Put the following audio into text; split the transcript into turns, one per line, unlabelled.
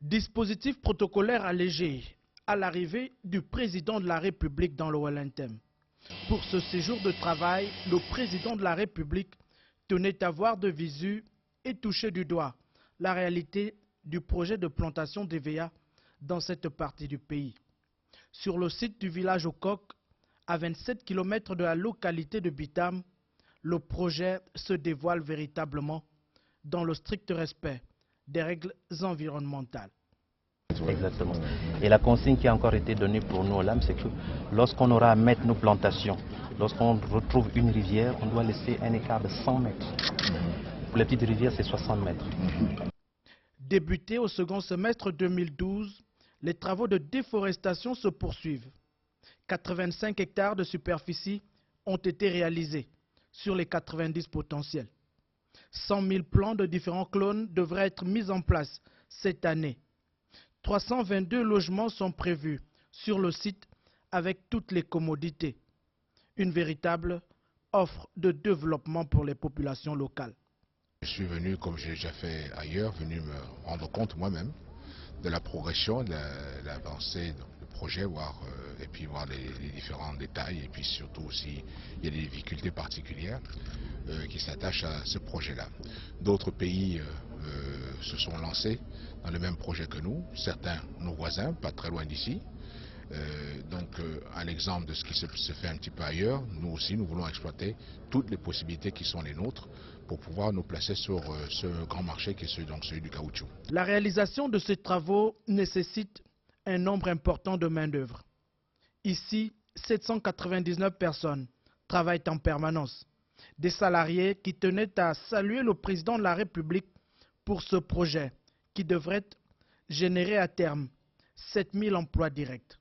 Dispositif protocolaire allégé à l'arrivée du président de la République dans le Wellington. Pour ce séjour de travail, le président de la République tenait à voir de visu et toucher du doigt la réalité du projet de plantation d'EVA dans cette partie du pays. Sur le site du village au Coq, à 27 km de la localité de Bitam, le projet se dévoile véritablement dans le strict respect des règles environnementales.
Exactement. Et la consigne qui a encore été donnée pour nous au LAM, c'est que lorsqu'on aura à mettre nos plantations, lorsqu'on retrouve une rivière, on doit laisser un écart de 100 mètres. Pour les petites rivières, c'est 60 mètres.
Débutés au second semestre 2012, les travaux de déforestation se poursuivent. 85 hectares de superficie ont été réalisés sur les 90 potentiels. 100 000 plants de différents clones devraient être mis en place cette année. 322 logements sont prévus sur le site avec toutes les commodités. Une véritable offre de développement pour les populations locales.
Je suis venu, comme j'ai déjà fait ailleurs, venu me rendre compte moi-même de la progression, de l'avancée du projet, et puis voir les différents détails, et puis surtout aussi il y a des difficultés particulières qui s'attachent à ce projet-là. D'autres pays se sont lancés dans le même projet que nous, certains nos voisins, pas très loin d'ici. À l'exemple de ce qui se fait un petit peu ailleurs, nous aussi nous voulons exploiter toutes les possibilités qui sont les nôtres pour pouvoir nous placer sur ce grand marché qui est celui du caoutchouc.
La réalisation de ces travaux nécessite un nombre important de main-d'œuvre. Ici, 799 personnes travaillent en permanence. Des salariés qui tenaient à saluer le président de la République pour ce projet qui devrait générer à terme 7000 emplois directs.